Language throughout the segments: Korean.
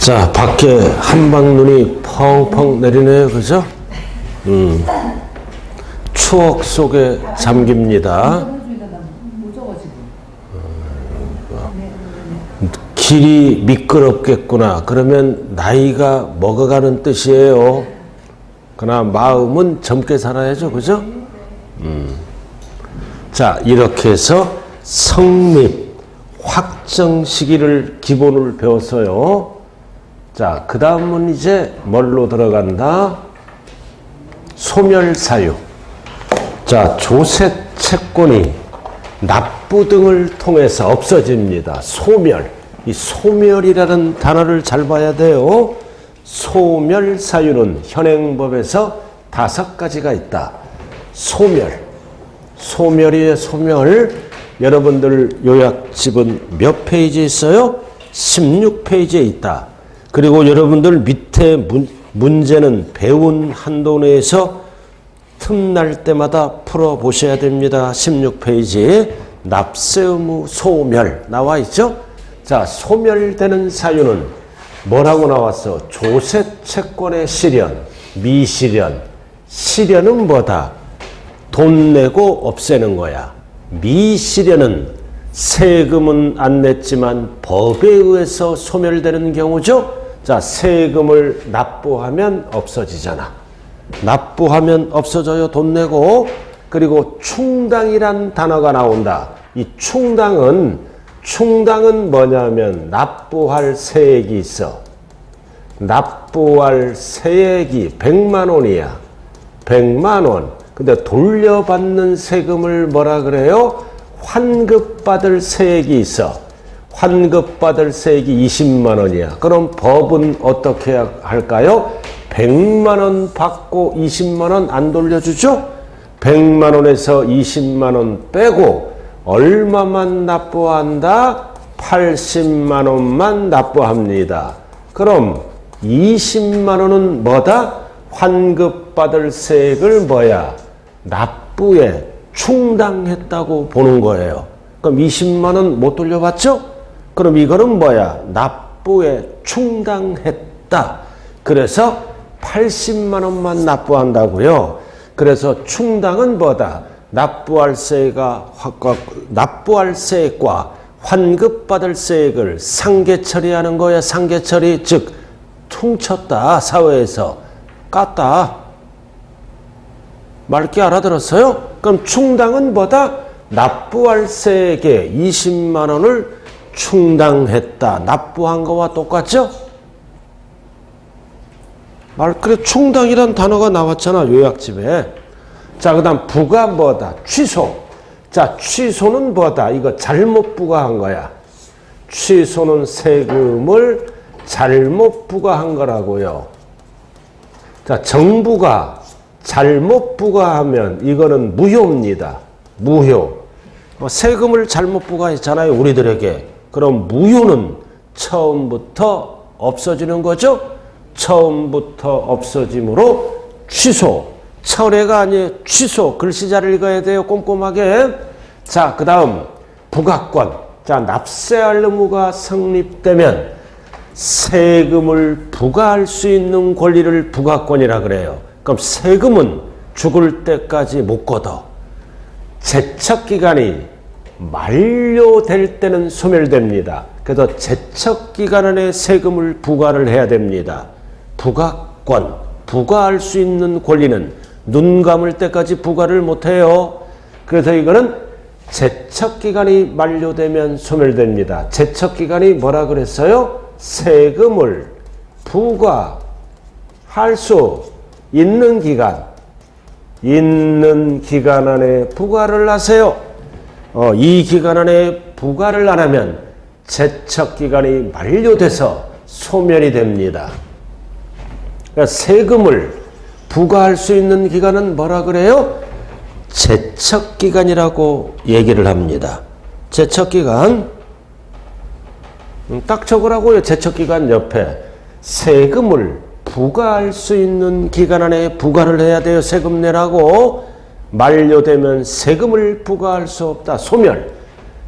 자, 밖에 한방눈이 펑펑 내리네요. 그죠? 추억 속에 잠깁니다. 길이 미끄럽겠구나. 그러면 나이가 먹어가는 뜻이에요. 그러나 마음은 젊게 살아야죠. 그죠? 자, 이렇게 해서 성립, 확정 시기를 기본을 배웠어요. 자, 그 다음은 이제 뭘로 들어간다? 소멸사유. 자, 조세 채권이 납부 등을 통해서 없어집니다. 소멸. 이 소멸이라는 단어를 잘 봐야 돼요. 소멸사유는 현행법에서 5가지가 있다. 소멸. 소멸이에요, 소멸. 여러분들 요약집은 몇 페이지에 있어요? 16페이지에 있다. 그리고 여러분들 밑에 문제는 배운 한도 내에서 틈날 때마다 풀어보셔야 됩니다. 16페이지에 납세 의무 소멸 나와 있죠? 자, 소멸되는 사유는 뭐라고 나왔어? 조세 채권의 실현, 미실현. 실현은 뭐다? 돈 내고 없애는 거야. 미실현은 세금은 안 냈지만 법에 의해서 소멸되는 경우죠. 자, 세금을 납부하면 없어지잖아. 납부하면 없어져요. 돈 내고. 그리고 충당이란 단어가 나온다. 이 충당은 뭐냐면 납부할 세액이 있어. 납부할 세액이 100만 원이야. 100만 원. 근데 돌려받는 세금을 뭐라 그래요? 환급받을 세액이 있어. 환급받을 세액이 20만 원이야. 그럼 법은 어떻게 할까요? 100만 원 받고 20만 원 안 돌려주죠? 100만 원에서 20만 원 빼고 얼마만 납부한다? 80만 원만 납부합니다. 그럼 20만 원은 뭐다? 환급받을 세액을 뭐야? 납부에 충당했다고 보는 거예요. 그럼 20만 원 못 돌려받죠? 그럼 이거는 뭐야? 납부에 충당했다. 그래서 80만 원만 납부한다고요. 그래서 충당은 뭐다? 납부할 세액과 환급받을 세액을 상계 처리하는 거야. 상계 처리, 즉 퉁쳤다. 사회에서 깠다. 맑게 알아들었어요? 그럼 충당은 뭐다? 납부할 세액의 20만 원을 충당했다. 납부한 거와 똑같죠? 그래, 충당이란 단어가 나왔잖아, 요약집에. 자, 그 다음 부가 뭐다? 취소. 자, 취소는 뭐다? 이거 잘못 부과한 거야. 취소는 세금을 잘못 부과한 거라고요. 자, 정부가 잘못 부과하면 이거는 무효입니다. 무효. 세금을 잘못 부과했잖아요, 우리들에게. 그럼 무효는 처음부터 없어지는 거죠? 처음부터 없어짐으로 취소. 철회가 아니에요. 취소. 글씨 잘 읽어야 돼요. 꼼꼼하게. 자, 그 다음 부가권. 자, 납세할 의무가 성립되면 세금을 부과할 수 있는 권리를 부가권이라 그래요. 그럼 세금은 죽을 때까지 못 걷어. 제척기간이 만료될 때는 소멸됩니다. 그래서 제척기간 안에 세금을 부과를 해야 됩니다. 부가권, 부과할 수 있는 권리는 눈 감을 때까지 부과를 못해요. 그래서 이거는 제척기간이 만료되면 소멸됩니다. 제척기간이 뭐라 그랬어요? 세금을 부과할 수 있는 기간 안에 부과를 하세요. 이 기간 안에 부과를 안 하면 제척기간이 만료돼서 소멸이 됩니다. 그러니까 세금을 부과할 수 있는 기간은 뭐라 그래요? 제척기간이라고 얘기를 합니다. 제척기간. 딱 적으라고요. 제척기간 옆에. 세금을 부과할 수 있는 기간 안에 부과를 해야 돼요. 세금 내라고. 만료되면 세금을 부과할 수 없다. 소멸.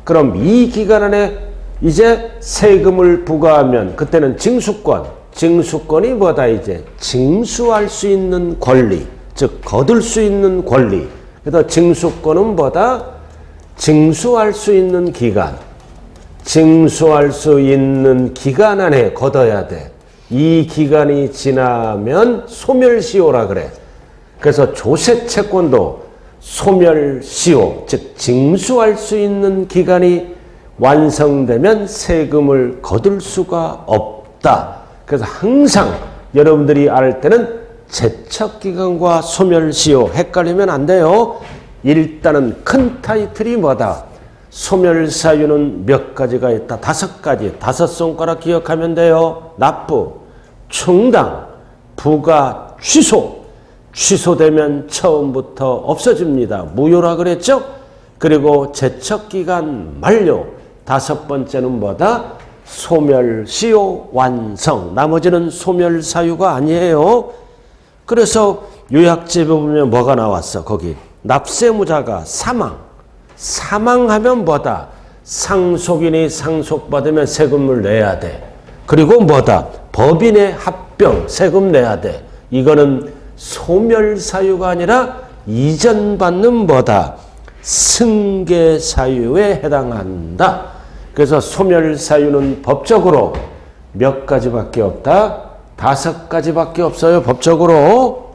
그럼 이 기간 안에 이제 세금을 부과하면 그때는 징수권, 징수권이 뭐다 이제 징수할 수 있는 권리, 즉 거둘 수 있는 권리. 그래서 징수권은 뭐다? 징수할 수 있는 기간, 징수할 수 있는 기간 안에 거둬야 돼. 이 기간이 지나면 소멸시효라 그래. 그래서 조세채권도 소멸시효, 즉 징수할 수 있는 기간이 완성되면 세금을 거둘 수가 없다. 그래서 항상 여러분들이 알 때는 제척기간과 소멸시효 헷갈리면 안 돼요. 일단은 큰 타이틀이 뭐다? 소멸사유는 몇 가지가 있다? 5가지. 5손가락 기억하면 돼요. 납부, 충당, 부과, 취소. 취소되면 처음부터 없어집니다. 무효라 그랬죠? 그리고 제척기간 만료. 5번째는 뭐다? 소멸시효 완성. 나머지는 소멸사유가 아니에요. 그래서 요약집에 보면 뭐가 나왔어? 거기 납세무자가 사망하면 뭐다? 상속인이 상속받으면 세금을 내야 돼. 그리고 뭐다? 법인의 합병 세금 내야 돼. 이거는 소멸사유가 아니라 이전받는 뭐다? 승계사유에 해당한다. 그래서 소멸사유는 법적으로 몇 가지밖에 없다? 5가지밖에 없어요. 법적으로.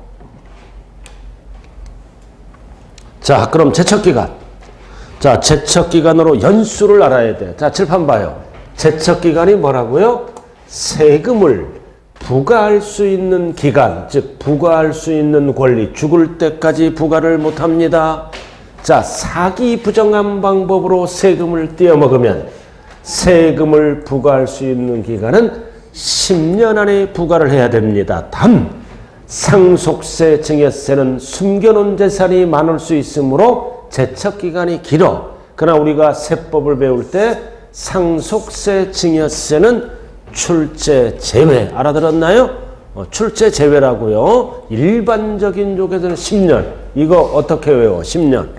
자, 그럼 제척기간. 자, 제척기간으로 연수를 알아야 돼. 자, 칠판 봐요. 제척기간이 뭐라고요? 세금을 부과할 수 있는 기간, 즉 부과할 수 있는 권리, 죽을 때까지 부과를 못합니다. 자, 사기 부정한 방법으로 세금을 떼어먹으면 세금을 부과할 수 있는 기간은 10년 안에 부과를 해야 됩니다. 단 상속세, 증여세는 숨겨놓은 재산이 많을 수 있으므로 제척기간이 길어. 그러나 우리가 세법을 배울 때 상속세, 증여세는 출제 제외. 알아들었나요? 출제 제외라고요. 일반적인 쪽에서는 10년. 이거 어떻게 외워? 10년.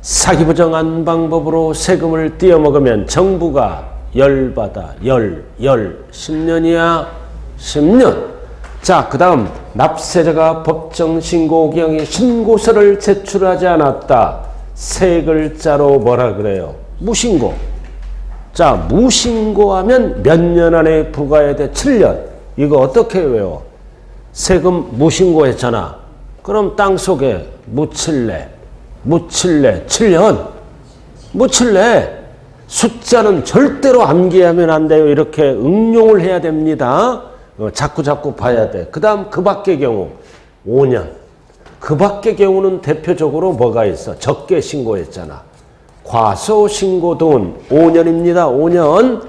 사기부정한 방법으로 세금을 떼어먹으면 정부가 열받아. 10년이야. 10년. 자, 그 다음 납세자가 법정신고경에 신고서를 제출하지 않았다. 세 글자로 뭐라 그래요? 무신고. 자, 무신고하면 몇 년 안에 부과해야 돼? 7년. 이거 어떻게 외워? 세금 무신고했잖아. 그럼 땅 속에 묻힐래. 7년. 묻힐래. 숫자는 절대로 암기하면 안 돼요. 이렇게 응용을 해야 됩니다. 자꾸 봐야 돼. 그 다음 그 밖의 경우 5년. 그 밖의 경우는 대표적으로 뭐가 있어? 적게 신고했잖아. 과소신고 등은 5년입니다. 5년.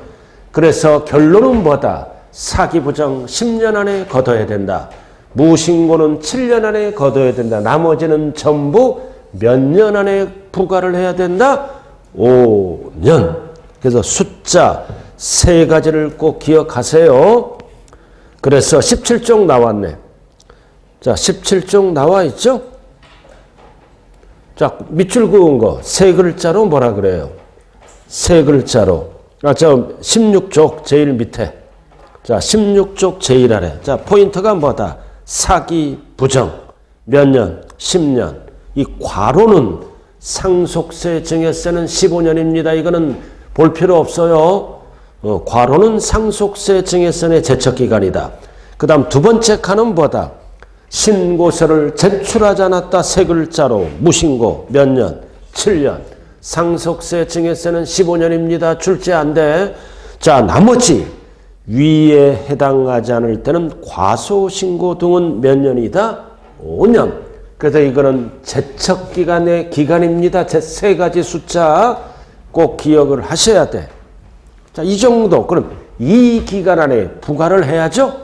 그래서 결론은 뭐다? 사기부정 10년 안에 거둬야 된다. 무신고는 7년 안에 거둬야 된다. 나머지는 전부 몇 년 안에 부과를 해야 된다? 5년. 그래서 숫자 3가지를 꼭 기억하세요. 그래서 17종 나왔네. 자, 17종 나와 있죠? 자, 밑줄 그은 거 3글자로 뭐라 그래요? 3글자로. 저 16쪽 제일 밑에. 자, 16쪽 제일 아래. 자, 포인트가 뭐다? 사기 부정. 몇 년? 10년. 이 과로는 상속세, 증여세는 15년입니다. 이거는 볼 필요 없어요. 과로는 상속세, 증여세의 제척기간이다. 그 다음 두 번째 칸은 뭐다? 신고서를 제출하지 않았다. 3글자로 무신고 몇 년? 7년. 상속세, 증여세는 15년입니다. 출제 안 돼. 자, 나머지 위에 해당하지 않을 때는 과소신고 등은 몇 년이다? 5년. 그래서 이거는 제척기간의 기간입니다. 제 3가지 숫자 꼭 기억을 하셔야 돼. 자, 이 정도. 그럼 이 기간 안에 부과를 해야죠?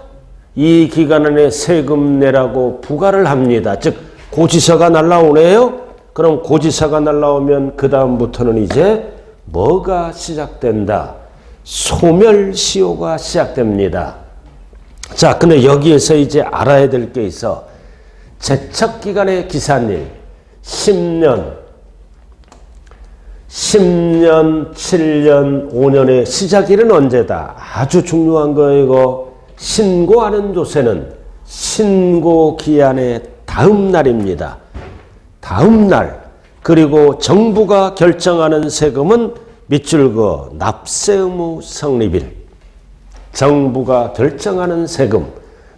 이 기간 안에 세금 내라고 부과를 합니다. 즉, 고지서가 날라오네요? 그럼 고지서가 날라오면 그 다음부터는 이제 뭐가 시작된다? 소멸시효가 시작됩니다. 자, 근데 여기에서 이제 알아야 될 게 있어. 제척기간의 기산일 10년 10년, 7년, 5년의 시작일은 언제다? 아주 중요한 거예요, 이거. 신고하는 조세는 신고기한의 다음 날입니다. 다음 날. 그리고 정부가 결정하는 세금은 밑줄 그어 납세 의무 성립일. 정부가 결정하는 세금,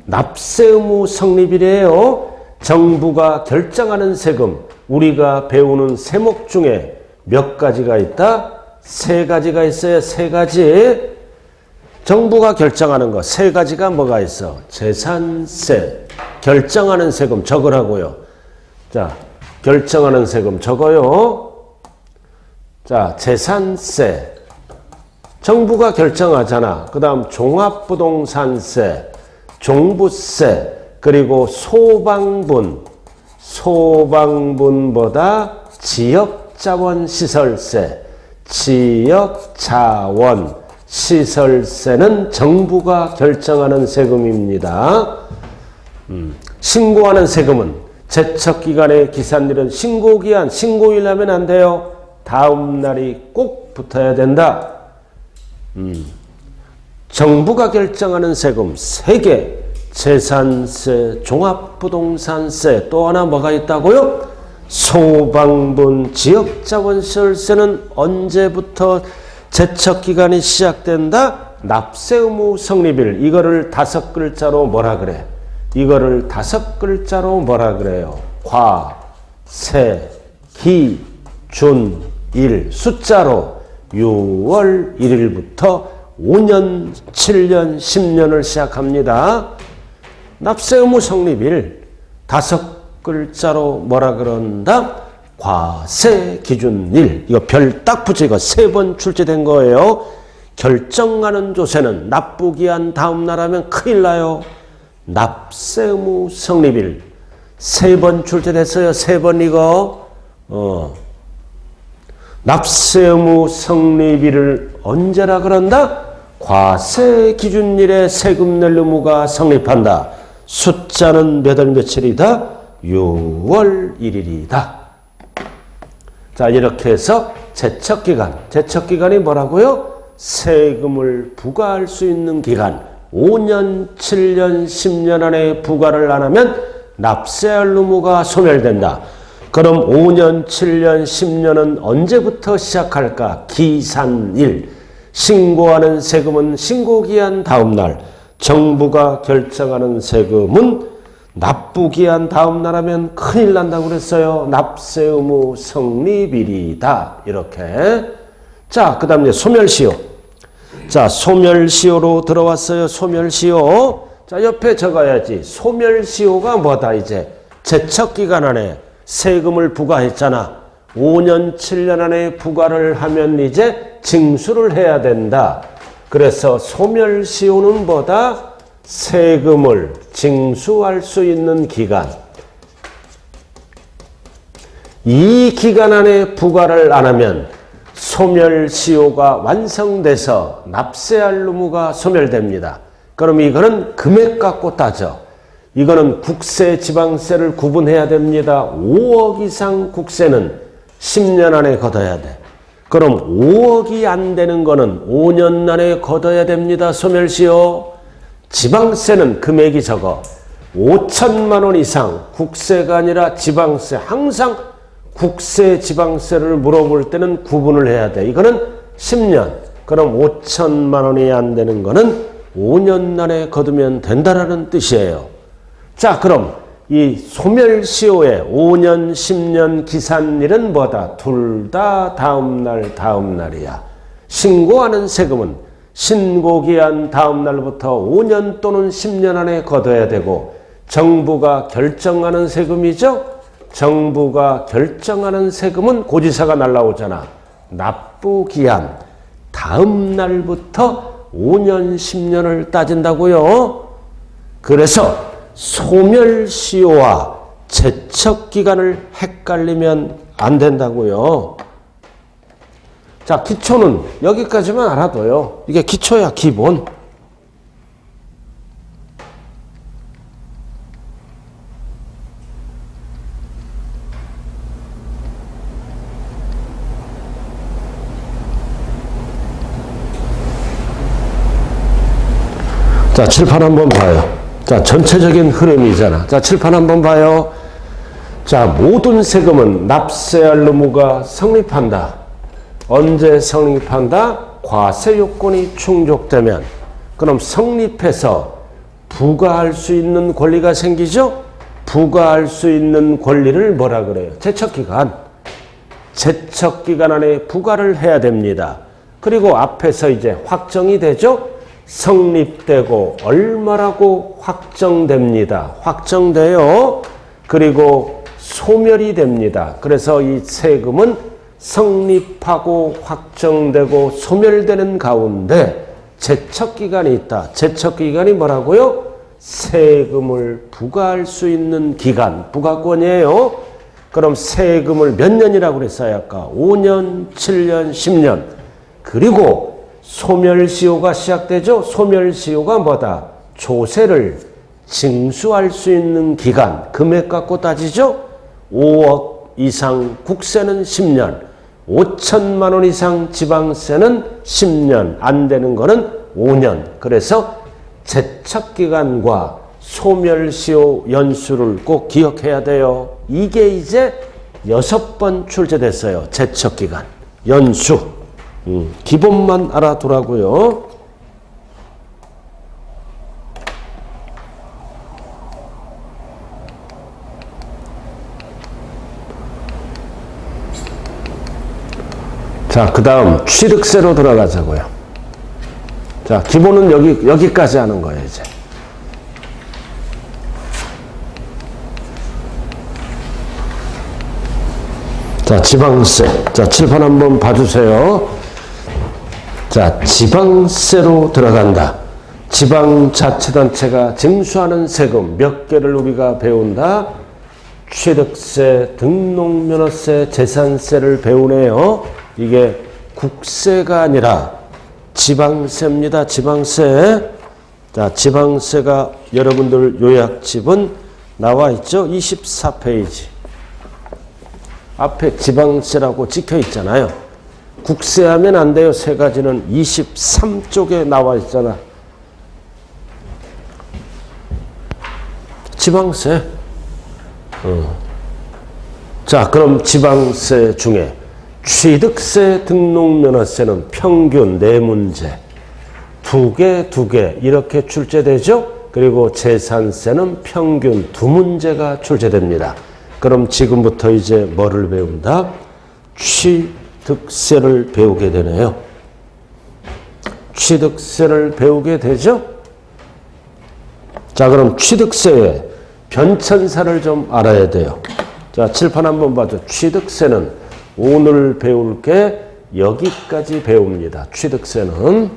납세 의무 성립일이에요. 정부가 결정하는 세금, 우리가 배우는 세목 중에 몇 가지가 있다? 세 가지가 있어요. 세 가지. 정부가 결정하는 거 세 가지가 뭐가 있어? 재산세, 결정하는 세금 적으라고요. 자, 결정하는 세금 적어요. 자, 재산세. 정부가 결정하잖아. 그 다음 종합부동산세, 종부세, 그리고 소방분보다 지역자원시설세, 지역자원시설세는 정부가 결정하는 세금입니다. 신고하는 세금은 제척기간의 기산일은 신고기한, 신고일 하면 안 돼요. 다음 날이 꼭 붙어야 된다. 정부가 결정하는 세금 3개, 재산세, 종합부동산세, 또 하나 뭐가 있다고요? 소방분, 지역자원시설세는 언제부터 제척기간이 시작된다? 납세 의무 성립일. 이거를 5글자로 뭐라 그래? 이거를 5글자로 뭐라 그래요? 과, 세, 기, 준, 일. 숫자로 6월 1일부터 5년, 7년, 10년을 시작합니다. 납세 의무 성립일 5글자로 뭐라 그런다? 과세 기준일. 이거 별 딱 붙여. 이거 3번 출제된 거예요. 결정하는 조세는 납부기한 다음 날 하면 큰일 나요. 납세 의무 성립일 3번 출제됐어요. 3번 이거. 납세 의무 성립일을 언제라 그런다? 과세 기준일에 세금 낼 의무가 성립한다. 숫자는 몇 월 며칠이다? 6월 1일이다. 자, 이렇게 해서 제척기간. 제척기간이 뭐라고요? 세금을 부과할 수 있는 기간. 5년, 7년, 10년 안에 부과를 안 하면 납세할 의무가 소멸된다. 그럼 5년, 7년, 10년은 언제부터 시작할까? 기산일. 신고하는 세금은 신고기한 다음 날. 정부가 결정하는 세금은 납부기한 다음 날 하면 큰일 난다고 그랬어요. 납세 의무 성립일이다. 이렇게. 자, 그 다음 이제 소멸시효. 자, 소멸시효로 들어왔어요. 소멸시효. 자, 옆에 적어야지. 소멸시효가 뭐다, 이제. 제척기간 안에 세금을 부과했잖아. 5년, 7년 안에 부과를 하면 이제 징수를 해야 된다. 그래서 소멸시효는 뭐다? 세금을 징수할 수 있는 기간. 이 기간 안에 부과를 안 하면 소멸시효가 완성돼서 납세할 의무가 소멸됩니다. 그럼 이거는 금액 갖고 따져. 이거는 국세, 지방세를 구분해야 됩니다. 5억 이상 국세는 10년 안에 걷어야 돼. 그럼 5억이 안 되는 거는 5년 안에 걷어야 됩니다. 소멸시효. 지방세는 금액이 적어. 5천만 원 이상 국세가 아니라 지방세. 항상 국세, 지방세를 물어볼 때는 구분을 해야 돼. 이거는 10년. 그럼 5천만 원이 안 되는 거는 5년 안에 거두면 된다라는 뜻이에요. 자, 그럼 이 소멸시효의 5년, 10년 기산일은 뭐다? 둘 다 다음 날이야. 신고하는 세금은 신고기한 다음 날부터 5년 또는 10년 안에 거둬야 되고, 정부가 결정하는 세금이죠? 정부가 결정하는 세금은 고지서가 날라오잖아. 납부기한 다음 날부터 5년, 10년을 따진다고요. 그래서 소멸시효와 제척기간을 헷갈리면 안 된다고요. 자, 기초는 여기까지만 알아둬요. 이게 기초야, 기본. 자, 칠판 한번 봐요. 자, 전체적인 흐름이잖아. 자, 칠판 한번 봐요. 자, 모든 세금은 납세할 의무가 성립한다. 언제 성립한다? 과세 요건이 충족되면. 그럼 성립해서 부과할 수 있는 권리가 생기죠? 부과할 수 있는 권리를 뭐라 그래요? 제척기간. 제척기간 안에 부과를 해야 됩니다. 그리고 앞에서 이제 확정이 되죠? 성립되고 얼마라고 확정됩니다. 확정돼요. 그리고 소멸이 됩니다. 그래서 이 세금은 성립하고 확정되고 소멸되는 가운데 제척기간이 있다. 제척기간이 뭐라고요? 세금을 부과할 수 있는 기간, 부과권이에요. 그럼 세금을 몇 년이라고 그랬어요? 아까 5년, 7년, 10년. 그리고 소멸시효가 시작되죠? 소멸시효가 뭐다? 조세를 징수할 수 있는 기간, 금액 갖고 따지죠? 5억 이상 국세는 10년, 5천만 원 이상 지방세는 10년, 안 되는 거는 5년. 그래서 제척기간과 소멸시효 연수를 꼭 기억해야 돼요. 이게 이제 6번 출제됐어요. 제척기간, 연수. 기본만 알아두라고요. 자, 그 다음 취득세로 들어가자고요. 자, 기본은 여기까지 하는 거예요, 이제. 자, 지방세. 자, 칠판 한번 봐주세요. 자, 지방세로 들어간다. 지방자치단체가 징수하는 세금 몇 개를 우리가 배운다? 취득세, 등록면허세, 재산세를 배우네요. 이게 국세가 아니라 지방세입니다. 지방세. 자, 지방세가 여러분들 요약집은 나와 있죠? 24페이지. 앞에 지방세라고 찍혀 있잖아요. 국세하면 안 돼요. 세 가지는 23쪽에 나와 있잖아. 지방세. 자, 그럼 지방세 중에 취득세, 등록면허세는 평균 4문제. 2개 이렇게 출제되죠? 그리고 재산세는 평균 2문제가 출제됩니다. 그럼 지금부터 이제 뭐를 배운다? 취득세를 배우게 되네요. 취득세를 배우게 되죠? 자, 그럼 취득세의 변천사를 좀 알아야 돼요. 자, 칠판 한번 봐줘. 취득세는 오늘 배울 게 여기까지 배웁니다. 취득세는.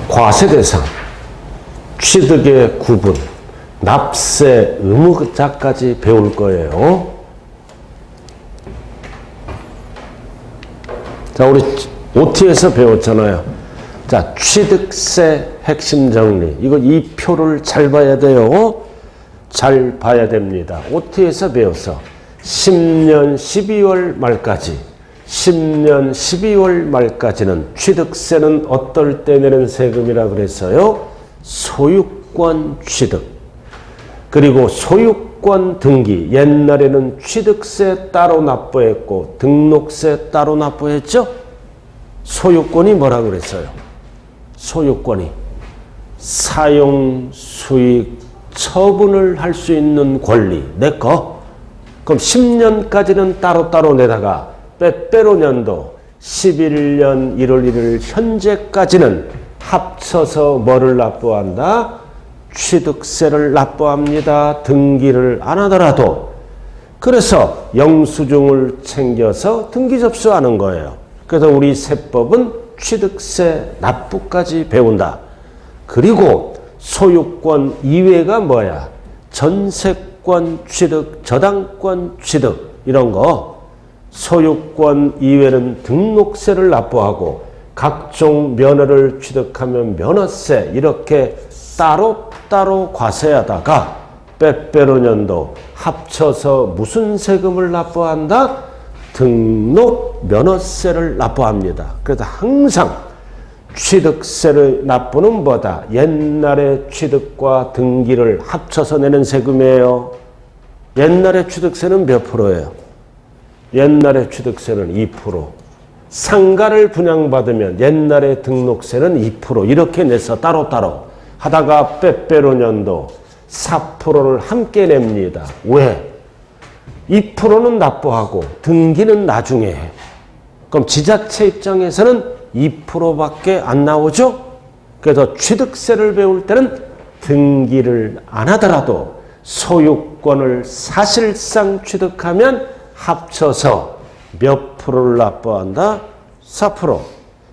과세대상, 취득의 구분, 납세 의무자까지 배울 거예요. 자, 우리 OT에서 배웠잖아요. 자, 취득세 핵심 정리. 이거 이 표를 잘 봐야 돼요. 잘 봐야 됩니다. OT에서 배워서 10년 12월 말까지 10년 12월 말까지는 취득세는 어떨 때 내는 세금이라 그랬어요? 소유권 취득. 그리고 소유권 등기. 옛날에는 취득세 따로 납부했고 등록세 따로 납부했죠? 소유권이 뭐라 그랬어요? 소유권이 사용, 수익, 처분을 할 수 있는 권리. 내 거. 그럼 10년까지는 따로따로 내다가 빼빼로 년도 11년 1월 1일 현재까지는 합쳐서 뭐를 납부한다? 취득세를 납부합니다. 등기를 안 하더라도. 그래서 영수증을 챙겨서 등기 접수하는 거예요. 그래서 우리 세법은 취득세 납부까지 배운다. 그리고 소유권 이외가 뭐야? 전세권 취득, 저당권 취득 이런 거. 소유권 이외는 등록세를 납부하고 각종 면허를 취득하면 면허세 이렇게 따로따로 과세하다가 빼빼로 년도 합쳐서 무슨 세금을 납부한다? 등록 면허세를 납부합니다. 그래서 항상 취득세를 납부는 뭐다? 옛날의 취득과 등기를 합쳐서 내는 세금이에요. 옛날의 취득세는 몇 프로예요? 옛날의 취득세는 2%. 상가를 분양받으면 옛날의 등록세는 2% 이렇게 내서 따로따로 하다가 빼빼로 년도 4%를 함께 냅니다. 왜? 2%는 납부하고 등기는 나중에 해. 그럼 지자체 입장에서는 2%밖에 안 나오죠? 그래서 취득세를 배울 때는 등기를 안 하더라도 소유권을 사실상 취득하면 합쳐서 몇 프로를 납부한다? 4%.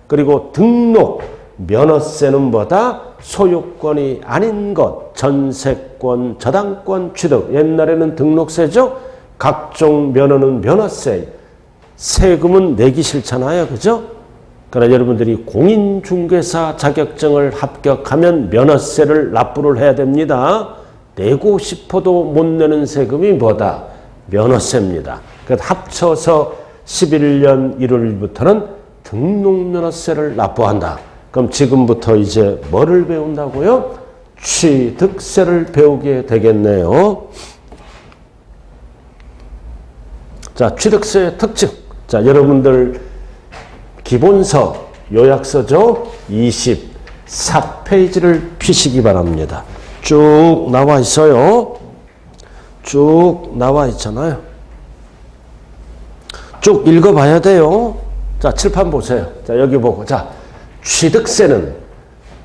그리고 등록 면허세는 뭐다? 소유권이 아닌 것, 전세권, 저당권 취득. 옛날에는 등록세죠? 각종 면허는 면허세. 세금은 내기 싫잖아요. 그죠? 그러나 여러분들이 공인중개사 자격증을 합격하면 면허세를 납부를 해야 됩니다. 내고 싶어도 못 내는 세금이 뭐다? 면허세입니다. 그래서 합쳐서 11년 1월부터는 등록면허세를 납부한다. 그럼 지금부터 이제 뭐를 배운다고요? 취득세를 배우게 되겠네요. 자, 취득세의 특징. 자, 여러분들 기본서 요약서죠? 24페이지를 피시기 바랍니다. 쭉 나와 있어요. 쭉 나와 있잖아요. 쭉 읽어봐야 돼요. 자, 칠판 보세요. 자, 여기 보고. 자, 취득세는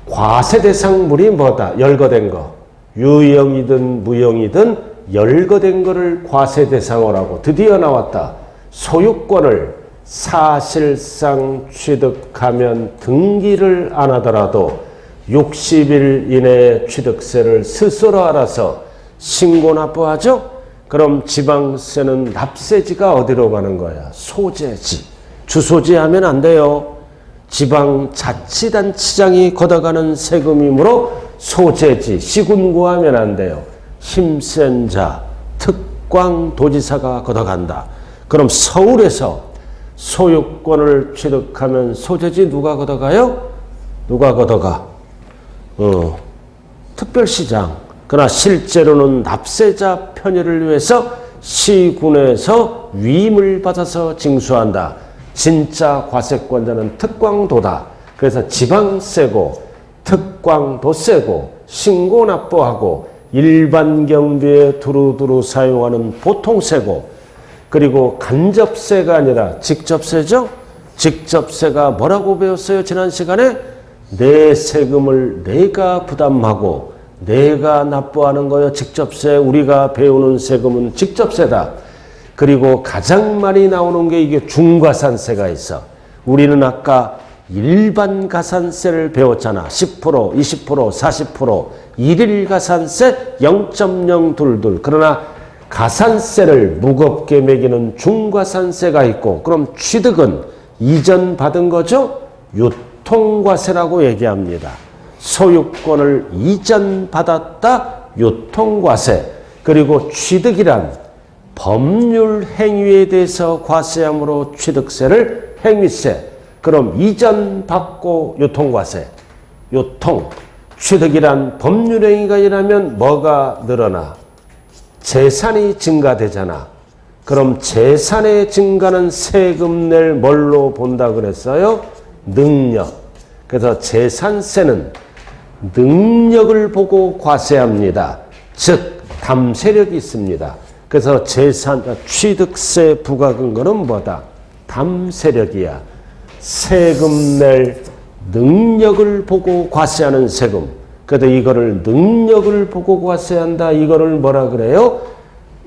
과세 대상물이 뭐다? 열거된 거. 유형이든 무형이든 열거된 거를 과세 대상으로 하고 드디어 나왔다. 소유권을 사실상 취득하면 등기를 안 하더라도 60일 이내에 취득세를 스스로 알아서 신고 납부하죠? 그럼 지방세는 납세지가 어디로 가는 거야? 소재지. 주소지 하면 안 돼요. 지방자치단체장이 걷어가는 세금이므로 소재지, 시군구 하면 안 돼요. 힘센 자, 특광도지사가 걷어간다. 그럼 서울에서 소유권을 취득하면 소재지 누가 걷어가요? 누가 걷어가? 특별시장. 그러나 실제로는 납세자 편의를 위해서 시군에서 위임을 받아서 징수한다. 진짜 과세권자는 특광도다. 그래서 지방세고 특광도세고 신고 납부하고 일반 경비에 두루두루 사용하는 보통세고 그리고 간접세가 아니라 직접세죠. 직접세가 뭐라고 배웠어요? 지난 시간에 내 세금을 내가 부담하고 내가 납부하는 거요. 직접세. 우리가 배우는 세금은 직접세다. 그리고 가장 많이 나오는 게 이게 중과산세가 있어. 우리는 아까 일반 가산세를 배웠잖아. 10%, 20%, 40%, 일일 가산세 0.022. 그러나 가산세를 무겁게 매기는 중과산세가 있고, 그럼 취득은 이전 받은 거죠? 유통과세라고 얘기합니다. 소유권을 이전 받았다. 유통과세. 그리고 취득이란 법률 행위에 대해서 과세함으로 취득세를 행위세. 그럼 이전 받고 유통과세. 유통. 취득이란 법률 행위가 일하면 뭐가 늘어나? 재산이 증가되잖아. 그럼 재산의 증가는 세금 낼 뭘로 본다 그랬어요? 능력. 그래서 재산세는 능력을 보고 과세합니다. 즉 담세력이 있습니다. 그래서 취득세 부과근거는 뭐다? 담세력이야. 세금 낼 능력을 보고 과세하는 세금. 그래도 이거를 능력을 보고 과세한다. 이거를 뭐라 그래요?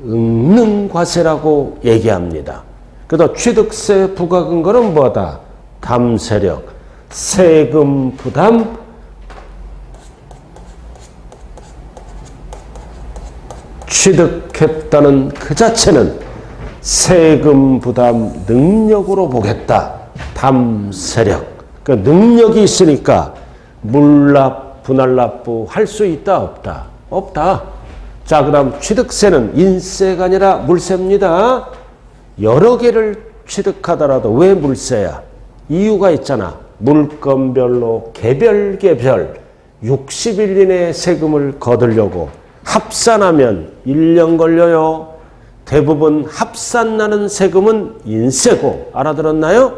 응능과세라고 얘기합니다. 그래도 취득세 부과근거는 뭐다? 담세력. 세금 부담 취득했다는 그 자체는 세금 부담 능력으로 보겠다. 담세력. 그 능력이 있으니까 물납, 분할납부 할 수 있다, 없다? 없다. 자, 그 다음 취득세는 인세가 아니라 물세입니다. 여러 개를 취득하더라도 왜 물세야? 이유가 있잖아. 물건별로 개별 60일 이내에 세금을 거두려고 합산하면 1년 걸려요. 대부분 합산나는 세금은 인세고, 알아들었나요?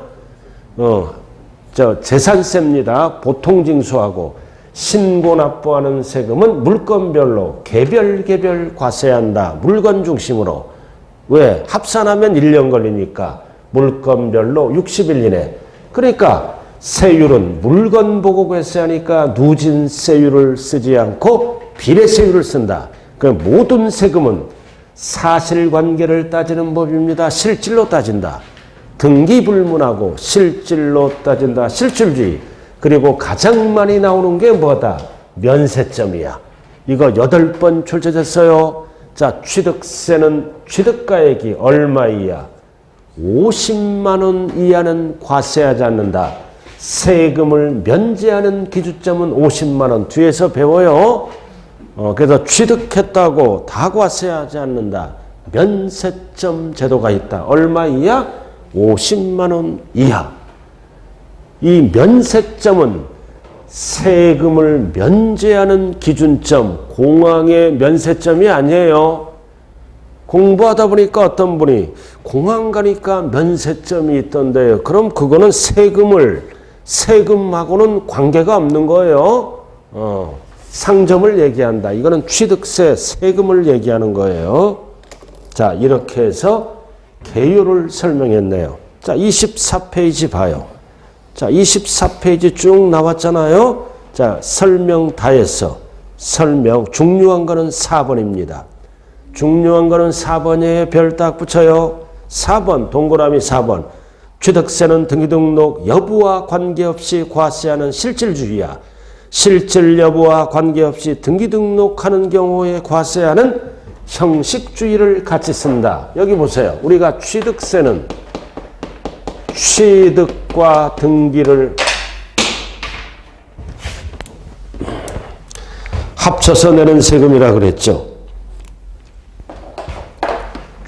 재산세입니다. 보통징수하고 신고 납부하는 세금은 물건별로 개별 과세한다. 물건 중심으로. 왜? 합산하면 1년 걸리니까 물건별로 60일 이내. 그러니까 세율은 물건 보고 과세하니까 누진세율을 쓰지 않고 비례세율을 쓴다. 그 모든 세금은 사실관계를 따지는 법입니다. 실질로 따진다. 등기불문하고 실질로 따진다. 실질주의. 그리고 가장 많이 나오는 게 뭐다? 면세점이야. 이거 8번 출제됐어요. 자, 취득세는 취득가액이 얼마 이하? 50만 원 이하는 과세하지 않는다. 세금을 면제하는 기준점은 50만 원. 뒤에서 배워요. 그래서 취득했다고 다 과세하지 않는다. 면세점 제도가 있다. 얼마 이하? 50만 원 이하. 이 면세점은 세금을 면제하는 기준점, 공항의 면세점이 아니에요. 공부하다 보니까 어떤 분이 공항 가니까 면세점이 있던데요. 그럼 그거는 세금하고는 관계가 없는 거예요. 상점을 얘기한다. 이거는 취득세, 세금을 얘기하는 거예요. 자, 이렇게 해서 개요를 설명했네요. 자, 24페이지 봐요. 자, 24페이지 쭉 나왔잖아요. 자, 설명 다 했어. 설명. 중요한 거는 4번입니다. 중요한 거는 4번에 별 딱 붙여요. 4번, 동그라미 4번. 취득세는 등기등록 여부와 관계없이 과세하는 실질주의야. 실질 여부와 관계없이 등기등록하는 경우에 과세하는 형식주의를 같이 쓴다. 여기 보세요. 우리가 취득세는 취득과 등기를 합쳐서 내는 세금이라 그랬죠.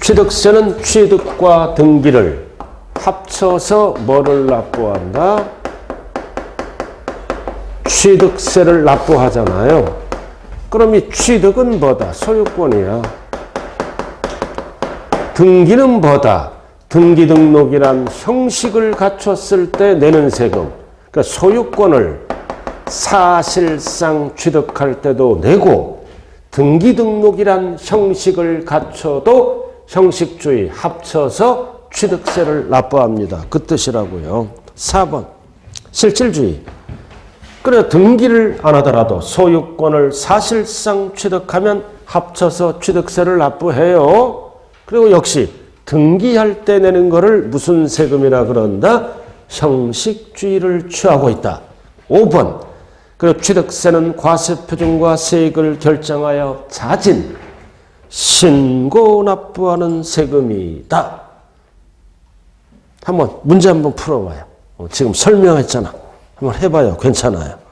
취득세는 취득과 등기를 합쳐서 뭐를 납부한다? 취득세를 납부하잖아요. 그럼 이 취득은 뭐다? 소유권이야. 등기는 뭐다? 등기 등록이란 형식을 갖췄을 때 내는 세금. 그러니까 소유권을 사실상 취득할 때도 내고, 등기 등록이란 형식을 갖춰도 형식주의 합쳐서 취득세를 납부합니다. 그 뜻이라고요. 4번 실질주의. 그래, 등기를 안 하더라도 소유권을 사실상 취득하면 합쳐서 취득세를 납부해요. 그리고 역시 등기할 때 내는 거를 무슨 세금이라 그런다? 형식주의를 취하고 있다. 5번. 그리고 취득세는 과세표준과 세액을 결정하여 자진, 신고 납부하는 세금이다. 한번 문제 한번 풀어봐요. 지금 설명했잖아. 한번 해봐요. 괜찮아요.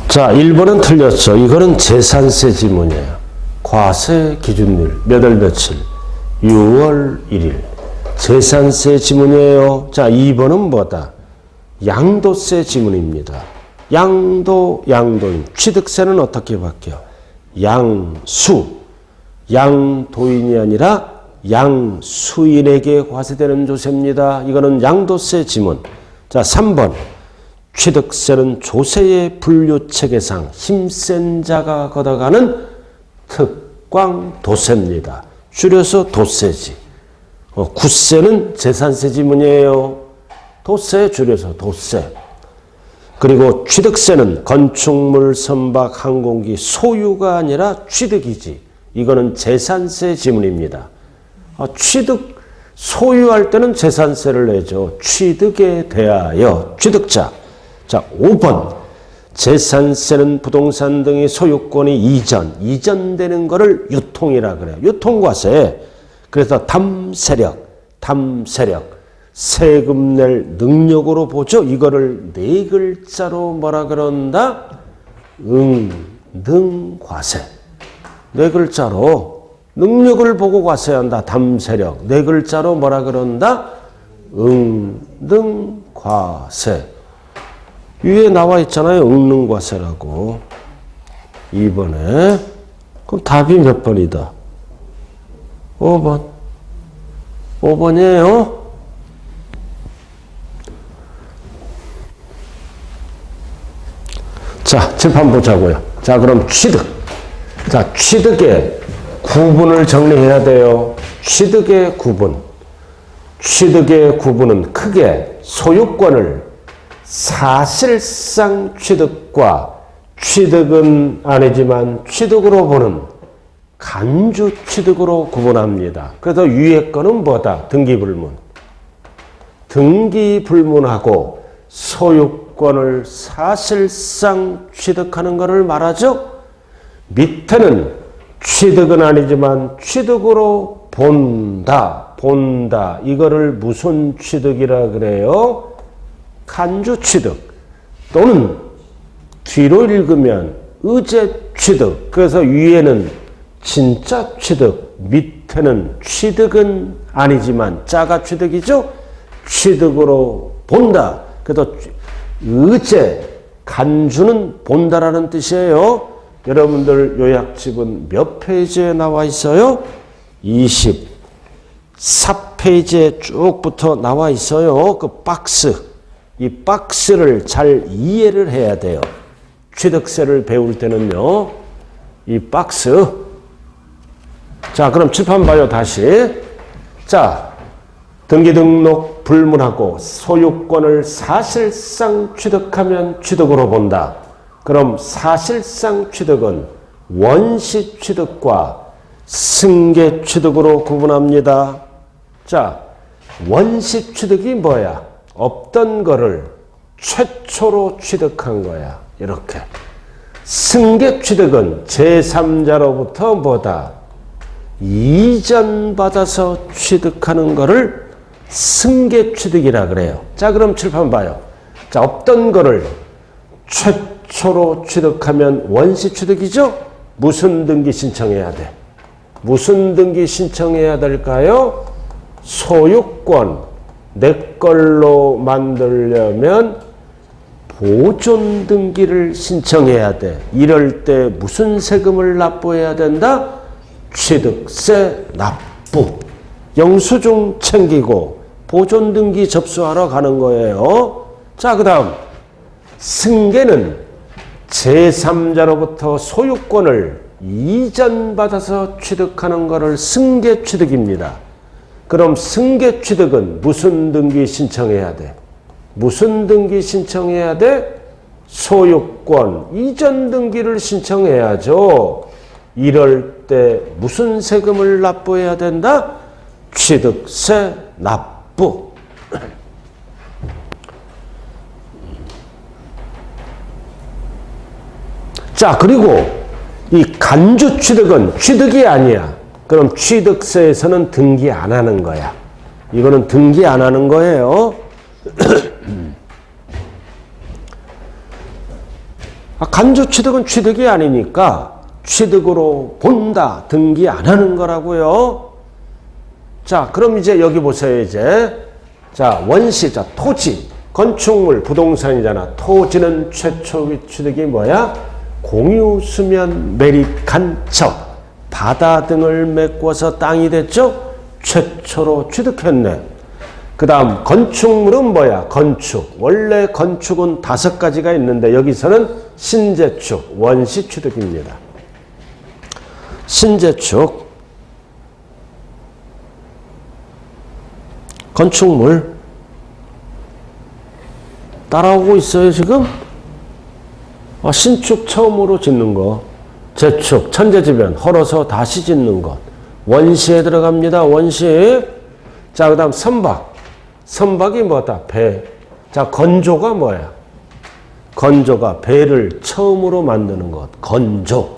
자, 1번은 틀렸죠. 이거는 재산세 지문이에요. 과세 기준일 몇 월 며칠? 6월 1일. 재산세 지문이에요. 자, 2번은 뭐다? 양도세 지문입니다. 양도인. 취득세는 어떻게 바뀌어? 양도인이 아니라 양수인에게 과세되는 조세입니다. 이거는 양도세 지문. 자, 3번. 취득세는 조세의 분류체계상 힘센 자가 걷어가는 특광도세입니다. 줄여서 도세지. 구세는 재산세 지문이에요. 도세 줄여서 도세. 그리고 취득세는 건축물, 선박, 항공기 소유가 아니라 취득이지. 이거는 재산세 지문입니다. 취득, 소유할 때는 재산세를 내죠. 취득에 대하여 취득자. 자, 5번. 재산세는 부동산 등의 소유권이 이전되는 거를 유통이라 그래요. 유통과세. 그래서 담세력. 세금 낼 능력으로 보죠. 이거를 네 글자로 뭐라 그런다? 능과세. 네 글자로 능력을 보고 과세한다. 담세력. 네 글자로 뭐라 그런다? 능과세. 위에 나와 있잖아요. 능과세라고. 2번에. 그럼 답이 몇 번이다? 5번. 5번이에요. 자, 칠판 보자고요. 자, 그럼 취득. 자, 취득의 구분을 정리해야 돼요. 취득의 구분. 취득의 구분은 크게 소유권을 사실상 취득과 취득은 아니지만 취득으로 보는 간주 취득으로 구분합니다. 그래서 위에 거는 뭐다? 등기불문. 등기불문하고 소유권을 사실상 취득하는 것을 말하죠. 밑에는 취득은 아니지만 취득으로 본다. 이거를 무슨 취득이라 그래요? 간주 취득. 또는 뒤로 읽으면 의제 취득. 그래서 위에는 진짜 취득, 밑에는 취득은 아니지만 자가 취득이죠. 취득으로 본다. 그래서 의제, 간주는 본다라는 뜻이에요. 여러분들 요약집은 몇 페이지에 나와 있어요? 24페이지에 쭉부터 나와 있어요. 그 박스. 이 박스를 잘 이해를 해야 돼요. 취득세를 배울 때는요. 이 박스. 자, 그럼 칠판 봐요, 다시. 자, 등기등록 불문하고 소유권을 사실상 취득하면 취득으로 본다. 그럼 사실상 취득은 원시 취득과 승계 취득으로 구분합니다. 자, 원시 취득이 뭐야? 없던 거를 최초로 취득한 거야. 이렇게. 승계 취득은 제3자로부터 뭐다? 이전받아서 취득하는 거를 승계 취득이라 그래요. 자, 그럼 칠판 봐요. 자, 없던 거를 최초로 취득하면 원시 취득이죠? 무슨 등기 신청해야 돼? 무슨 등기 신청해야 될까요? 소유권 내 걸로 만들려면 보존 등기를 신청해야 돼. 이럴 때 무슨 세금을 납부해야 된다? 취득세 납부. 영수증 챙기고 보존 등기 접수하러 가는 거예요. 자, 그 다음 승계는 제3자로부터 소유권을 이전받아서 취득하는 것을 승계 취득입니다. 그럼 승계 취득은 무슨 등기 신청해야 돼? 무슨 등기 신청해야 돼? 소유권 이전 등기를 신청해야죠. 이럴 때 무슨 세금을 납부해야 된다? 취득세 납부. 자, 그리고 이 간주 취득은 취득이 아니야. 그럼 취득세에서는 등기 안 하는 거야. 이거는 등기 안 하는 거예요. 간주 취득은 취득이 아니니까 취득으로 본다. 등기 안 하는 거라고요. 자, 그럼 이제 여기 보세요. 이제 자, 원시, 자, 토지 건축물, 부동산이잖아. 토지는 최초 취득이 뭐야? 공유, 수면, 매립, 간척, 바다 등을 메꿔서 땅이 됐죠? 최초로 취득했네. 그 다음 건축물은 뭐야? 건축. 원래 건축은 5가지가 있는데 여기서는 신재축, 원시 취득입니다. 신재축, 건축물 따라오고 있어요 지금? 신축 처음으로 짓는 거, 재축, 천재지변, 헐어서 다시 짓는 것, 원시에 들어갑니다. 원시. 자, 그 다음 선박. 선박이 뭐다? 배. 자, 건조가 뭐야? 건조가 배를 처음으로 만드는 것. 건조.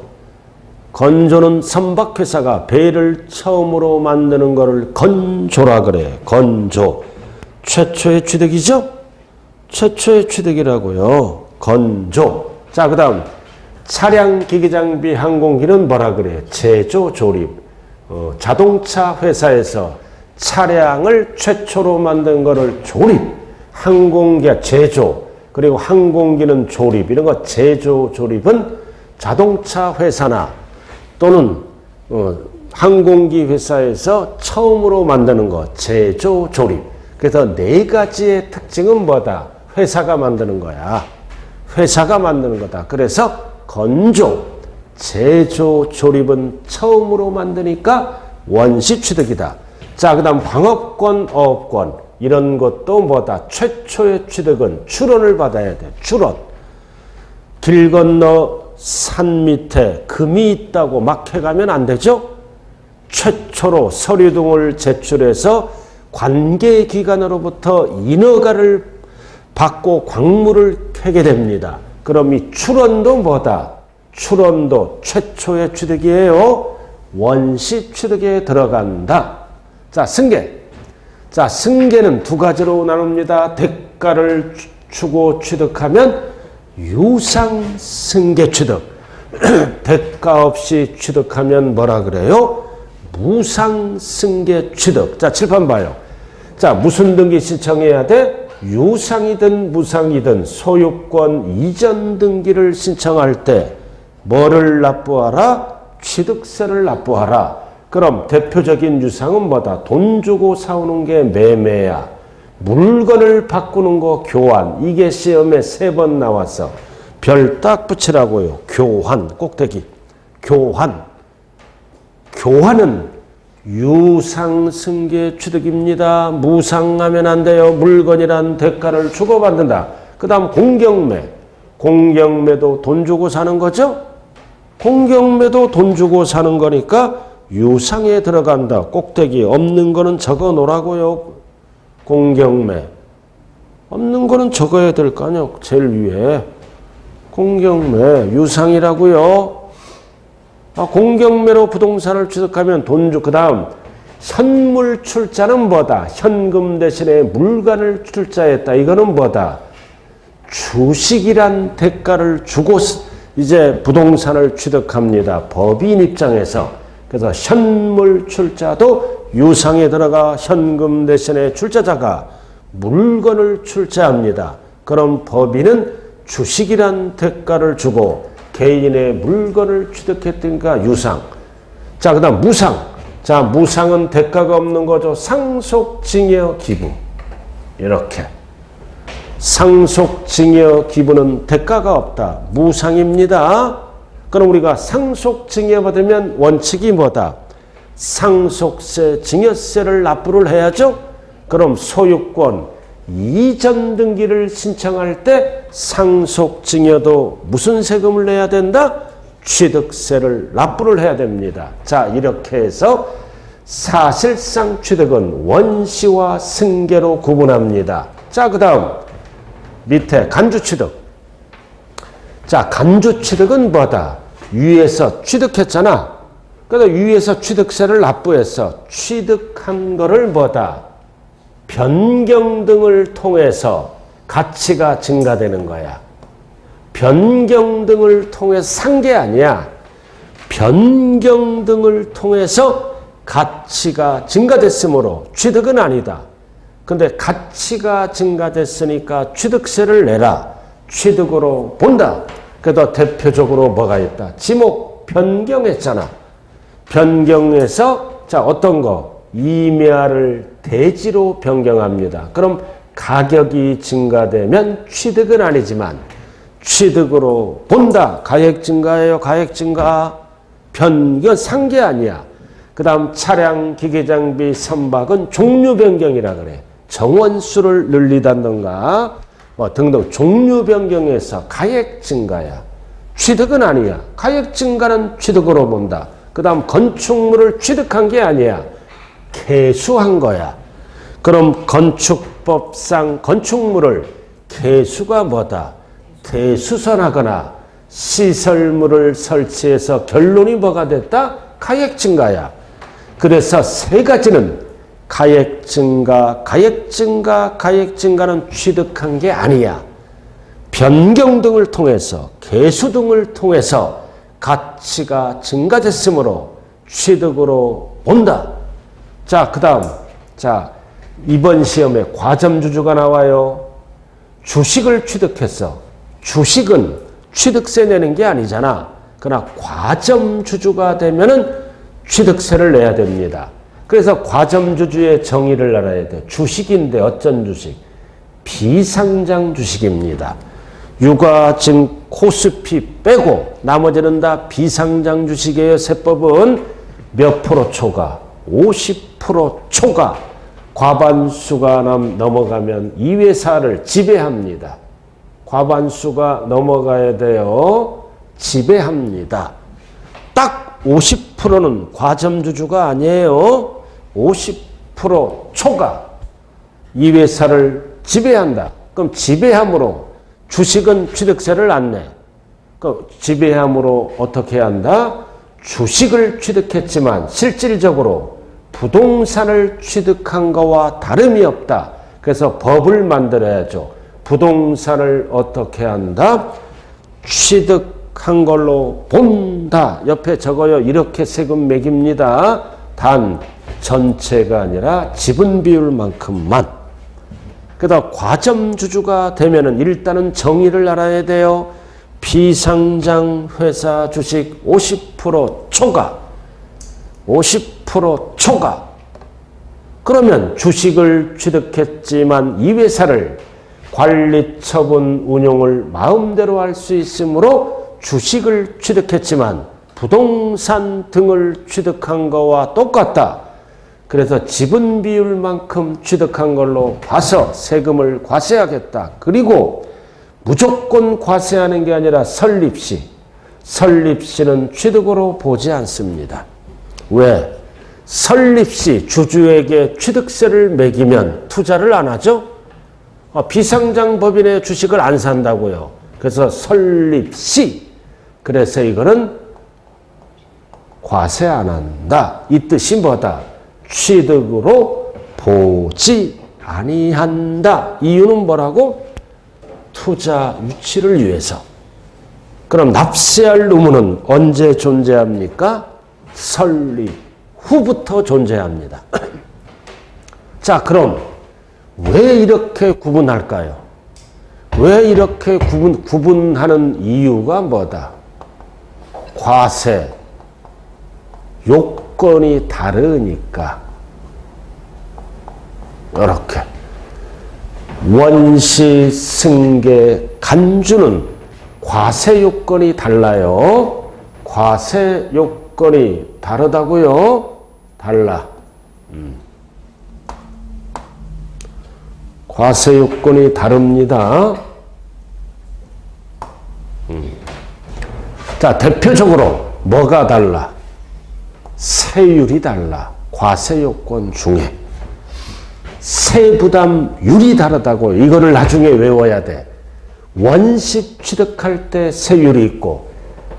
건조는 선박회사가 배를 처음으로 만드는 것을 건조라 그래. 건조. 최초의 취득이죠? 최초의 취득이라고요. 건조. 자, 그 다음 차량, 기기장비, 항공기는 뭐라 그래요? 제조, 조립. 자동차 회사에서 차량을 최초로 만든 거를 조립, 항공기 제조, 그리고 항공기는 조립. 이런 거 제조, 조립은 자동차 회사나 또는 항공기 회사에서 처음으로 만드는 거, 제조, 조립. 그래서 4가지의 특징은 뭐다? 회사가 만드는 거야. 회사가 만드는 거다. 그래서 건조, 제조, 조립은 처음으로 만드니까 원시 취득이다. 자, 그 다음 광업권, 어업권. 이런 것도 뭐다? 최초의 취득은 출원을 받아야 돼. 출원. 길 건너 산 밑에 금이 있다고 막 해가면 안 되죠? 최초로 서류 등을 제출해서 관계기관으로부터 인허가를 받고 광물을 캐게 됩니다. 그럼 이 출원도 뭐다? 출원도 최초의 취득이에요. 원시 취득에 들어간다. 자, 승계. 자, 승계는 2가지로 나눕니다. 대가를 주고 취득하면 유상승계 취득. 대가 없이 취득하면 뭐라 그래요? 무상승계 취득. 자, 칠판 봐요. 자, 무슨 등기 신청해야 돼? 유상이든 무상이든 소유권 이전 등기를 신청할 때 뭐를 납부하라? 취득세를 납부하라. 그럼 대표적인 유상은 뭐다? 돈 주고 사오는 게 매매야. 물건을 바꾸는 거 교환. 이게 시험에 3번 나왔어. 별 딱 붙이라고요. 교환. 꼭대기. 교환. 교환은 유상승계 취득입니다. 무상하면 안 돼요. 물건이란 대가를 주고받는다. 그 다음 공경매. 공경매도 돈 주고 사는 거죠? 공경매도 돈 주고 사는 거니까 유상에 들어간다. 꼭대기. 없는 거는 적어 놓으라고요. 공경매. 없는 거는 적어야 될 거 아니에요. 제일 위에. 공경매. 유상이라고요. 공경매로 부동산을 취득하면 돈 주. 그 다음 현물 출자는 뭐다? 현금 대신에 물건을 출자했다. 이거는 뭐다? 주식이란 대가를 주고 이제 부동산을 취득합니다. 법인 입장에서. 그래서 현물 출자도 유상에 들어가 현금 대신에 출자자가 물건을 출자합니다. 그럼 법인은 주식이란 대가를 주고 개인의 물건을 취득했으니까 유상. 자, 그 다음 무상. 자, 무상은 대가가 없는 거죠. 상속, 증여, 기부. 이렇게. 상속, 증여, 기부는 대가가 없다. 무상입니다. 그럼 우리가 상속, 증여 받으면 원칙이 뭐다? 상속세, 증여세를 납부를 해야죠. 그럼 소유권 이전 등기를 신청할 때 상속, 증여도 무슨 세금을 내야 된다? 취득세를 납부를 해야 됩니다. 자, 이렇게 해서 사실상 취득은 원시와 승계로 구분합니다. 자, 그 다음 밑에 간주취득. 자, 간주취득은 뭐다? 위에서 취득했잖아. 그래서 위에서 취득세를 납부해서 취득한 거를 뭐다? 변경 등을 통해서 가치가 증가되는 거야. 변경 등을 통해서 산 게 아니야. 변경 등을 통해서 가치가 증가됐으므로 취득은 아니다. 근데 가치가 증가됐으니까 취득세를 내라. 취득으로 본다. 그래도 대표적으로 뭐가 있다? 지목 변경했잖아. 변경해서 자 어떤 거? 임야를 대지로 변경합니다. 그럼 가격이 증가되면 취득은 아니지만 취득으로 본다. 가액 증가예요. 가액 증가. 변경 산 게 아니야. 그 다음 차량, 기계장비, 선박은 종류 변경이라 그래. 정원수를 늘리다던가 뭐 등등 종류 변경에서 가액 증가야. 취득은 아니야. 가액 증가는 취득으로 본다. 그 다음 건축물을 취득한 게 아니야. 개수한 거야. 그럼 건축법상 건축물을 개수가 뭐다? 대수선하거나 시설물을 설치해서 결론이 뭐가 됐다? 가액 증가야. 그래서 세 가지는 가액 증가, 가액 증가, 가액 증가는 취득한 게 아니야. 변경 등을 통해서 개수 등을 통해서 가치가 증가됐으므로 취득으로 본다. 자, 그 다음 자 이번 시험에 과점주주가 나와요. 주식을 취득했어. 주식은 취득세 내는 게 아니잖아. 그러나 과점주주가 되면은 취득세를 내야 됩니다. 그래서 과점주주의 정의를 알아야 돼. 주식인데 어쩐 주식? 비상장 주식입니다. 유가, 증, 코스피 빼고 나머지는 다 비상장 주식이에요. 세법은 몇 프로 초과? 50% 초과. 과반수가 넘어가면 이 회사를 지배합니다. 과반수가 넘어가야 돼요. 지배합니다. 딱 50%는 과점주주가 아니에요. 50% 초과. 이 회사를 지배한다. 그럼 지배함으로 주식은 취득세를 안 내. 그럼 지배함으로 어떻게 한다? 주식을 취득했지만 실질적으로 부동산을 취득한 거와 다름이 없다. 그래서 법을 만들어야죠. 부동산을 어떻게 한다? 취득한 걸로 본다. 옆에 적어요. 이렇게 세금 매깁니다. 단 전체가 아니라 지분 비율만큼만. 그다음 과점주주가 되면은 일단은 정의를 알아야 돼요. 비상장 회사 주식 50% 초과. 50% 초과. 그러면 주식을 취득했지만 이 회사를 관리, 처분, 운용을 마음대로 할 수 있으므로 주식을 취득했지만 부동산 등을 취득한 거와 똑같다. 그래서 지분 비율만큼 취득한 걸로 봐서 세금을 과세하겠다. 그리고 무조건 과세하는 게 아니라 설립시. 설립시는 취득으로 보지 않습니다. 왜? 설립시 주주에게 취득세를 매기면 투자를 안 하죠? 비상장 법인의 주식을 안 산다고요. 그래서 설립시. 그래서 이거는 과세 안 한다. 이 뜻이 뭐다? 취득으로 보지 아니한다. 이유는 뭐라고? 투자 유치를 위해서. 그럼 납세할 의무는 언제 존재합니까? 설립 후부터 존재합니다. 자, 그럼 왜 이렇게 구분할까요? 왜 이렇게 구분하는 이유가 뭐다? 과세 요건이 다르니까. 이렇게 원시, 승계, 간주는 과세 요건이 달라요. 과세 요건이 다르다고요? 달라. 과세 요건이 다릅니다. 자, 대표적으로 뭐가 달라? 세율이 달라. 과세 요건 중에. 세부담율이 다르다고. 이거를 나중에 외워야 돼. 원식 취득할 때 세율이 있고,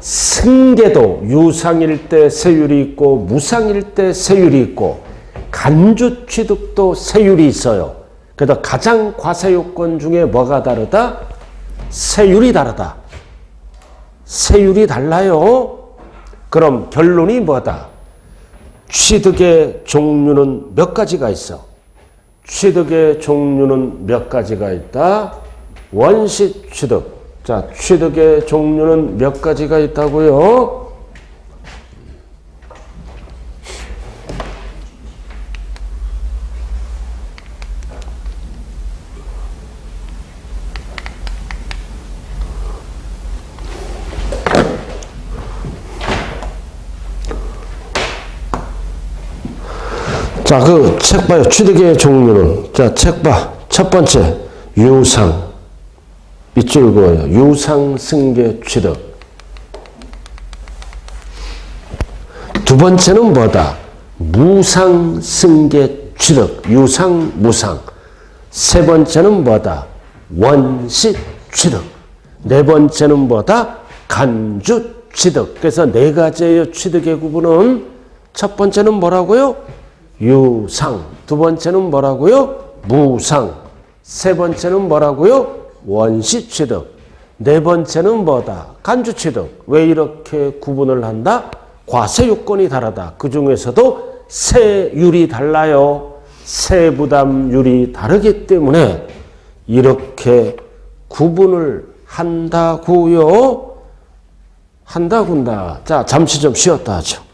승계도 유상일 때 세율이 있고, 무상일 때 세율이 있고, 간주 취득도 세율이 있어요. 그래서 가장 과세 요건 중에 뭐가 다르다? 세율이 다르다. 세율이 달라요. 그럼 결론이 뭐다? 취득의 종류는 몇 가지가 있어? 취득의 종류는 몇 가지가 있다? 원시 취득. 자, 취득의 종류는 몇 가지가 있다고요? 자, 그 책 봐요. 취득의 종류는. 자, 책 봐. 첫 번째, 유상. 밑줄 그어요. 유상 승계 취득. 두 번째는 뭐다? 무상 승계 취득. 유상, 무상. 세 번째는 뭐다? 원시 취득. 네 번째는 뭐다? 간주 취득. 그래서 네 가지의 취득의 구분은 첫 번째는 뭐라고요? 유상. 두 번째는 뭐라고요? 무상. 세 번째는 뭐라고요? 원시 취득. 네 번째는 뭐다? 간주 취득. 왜 이렇게 구분을 한다? 과세 요건이 다르다. 그 중에서도 세율이 달라요. 세부담율이 다르기 때문에 이렇게 구분을 한다고요. 한다군다. 자, 잠시 좀 쉬었다 하죠.